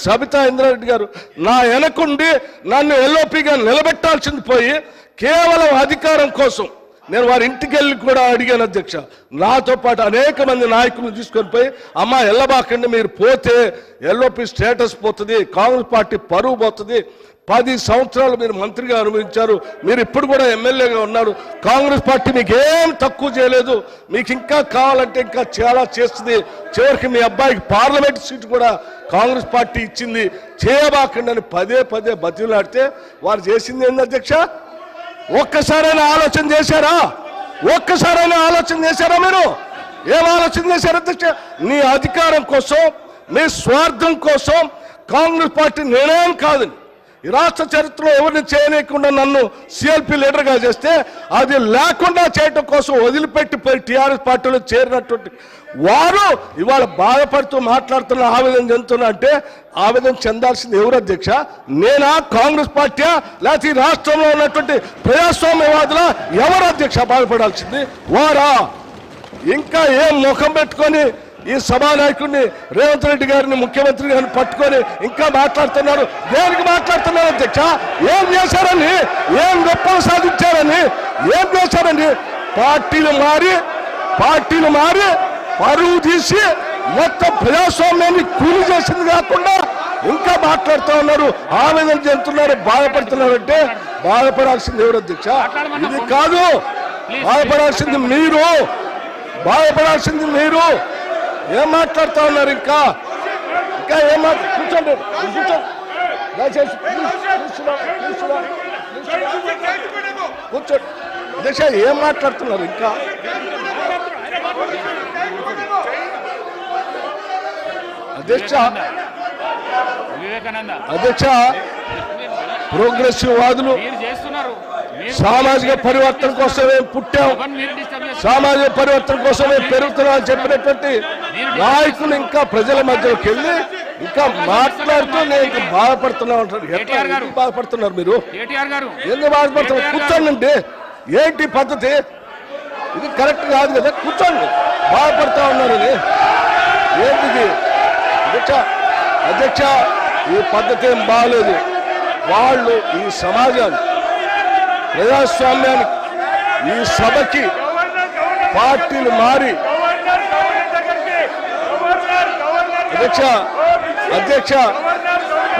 సబితా ఇంద్రారెడ్డి గారు నా వెనకుండి నన్ను ఎల్ఓపిగా నిలబెట్టాల్సింది పోయి కేవలం అధికారం కోసం నేను వారి ఇంటికి వెళ్ళి కూడా అడిగాను అధ్యక్ష. నాతో పాటు అనేక మంది నాయకులను తీసుకొని పోయి అమ్మ ఎల్లబాకండి, మీరు పోతే ఎల్ఓపి స్టేటస్ పోతుంది, కాంగ్రెస్ పార్టీ పరువు పోతుంది, 10 సంవత్సరాలు మీరు మంత్రిగా అనుభవించారు, మీరు ఇప్పుడు కూడా ఎమ్మెల్యేగా ఉన్నారు, కాంగ్రెస్ పార్టీ మీకు ఏం తక్కువ చేయలేదు, మీకు ఇంకా కావాలంటే ఇంకా చాలా చేస్తుంది, చివరికి మీ అబ్బాయికి పార్లమెంట్ సీటు కూడా కాంగ్రెస్ పార్టీ ఇచ్చింది, చేయబాకండి అని పదే పదే బతిలాడితే వారు చేసింది ఏంది అధ్యక్ష? ఒక్కసారైనా ఆలోచన చేశారా? ఒక్కసారైనా ఆలోచన చేశారా? మీరు ఏం ఆలోచన చేశారు అధ్యక్ష? నీ అధికారం కోసం, నీ స్వార్థం కోసం కాంగ్రెస్ పార్టీ నిర్ణయం కాదని ఈ రాష్ట్ర చరిత్రలో ఎవరిని చేయలేకుండా నన్ను సిఎల్పి లీడర్గా చేస్తే అది లేకుండా చేయటం కోసం వదిలిపెట్టిపోయి టీఆర్ఎస్ పార్టీలో చేరినటువంటి వారు ఇవాళ బాధపడుతూ మాట్లాడుతున్న ఆవేదన చెందుతున్నా అంటే ఆవేదన చెందాల్సింది ఎవరు అధ్యక్ష? నేనా, కాంగ్రెస్ పార్టీయా, లేకపోతే ఈ రాష్ట్రంలో ఉన్నటువంటి ప్రజాస్వామ్యవాదుల? ఎవరు అధ్యక్ష బాధపడాల్సింది? వారా? ఇంకా ఏం ముఖం పెట్టుకొని ఈ సభానాయకుడిని రేవంత్ రెడ్డి గారిని, ముఖ్యమంత్రి గారిని పట్టుకొని ఇంకా మాట్లాడుతున్నారు? దేనికి మాట్లాడుతున్నారు అధ్యక్ష? ఏం చేశారని, ఏం గొప్పలు సాధించారని, ఏం చేశారని? పార్టీలు మారి పరువు తీసి మొత్తం ప్రజాస్వామ్యాన్ని కూలి చేసింది కాకుండా ఇంకా మాట్లాడుతూ ఉన్నారు, ఆవేదన చెందుతున్నారు, బాధపడుతున్నారంటే బాధపడాల్సింది ఎవరు అధ్యక్ష? ఇది కాదు, బాధపడాల్సింది మీరు, బాధపడాల్సింది మీరు. ఏం మాట్లాడుతూ ఉన్నారు? ఇంకా ఏం కూర్చోండి, దయచేసి కూర్చోండి అధ్యక్ష. ఏం మాట్లాడుతున్నారు ఇంకా? అధ్యక్ష ప్రోగ్రెసివ్ వాదులు సామాజిక పరివర్తన కోసమే పుట్టాం, సామాజిక పరివర్తన కోసమే పెరుగుతున్నాం అని చెప్పినటువంటి నాయకులు ఇంకా ప్రజల మధ్యలోకి వెళ్ళి ఇంకా మాట్లాడుతూ నేను ఇంకా బాధపడుతున్నా ఉంటారు. ఎందుకు బాధపడుతున్నారు మీరు? ఎందుకు బాధపడుతున్నారు? కూర్చోండి. ఏంటి పద్ధతి? ఇది కరెక్ట్ కాదు కదా. కూర్చోండి. బాధపడుతూ ఉన్నారు ఏంటిది అధ్యక్ష? ఈ పద్ధతి ఏం బాగలేదు. వాళ్ళు ఈ సమాజాన్ని, ప్రజాస్వామ్యానికి, ఈ సభకి పార్టీలు మారి అధ్యక్ష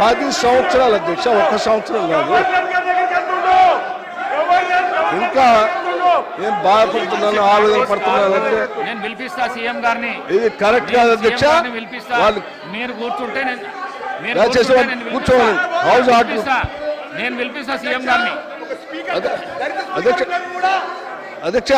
10 సంవత్సరాలు అధ్యక్ష, 1 సంవత్సరం కాదు. ఇంకా ఏం బాధపడుతున్నాను, ఆవేదన పడుతున్నాను అంటే ఇది కరెక్ట్ కాదు అధ్యక్ష. వాళ్ళు మీరు కూర్చుంటే కూర్చోవాలి. హౌస్ నేను పిలిపిస్తా సీఎం గారిని. అధ్యక్ష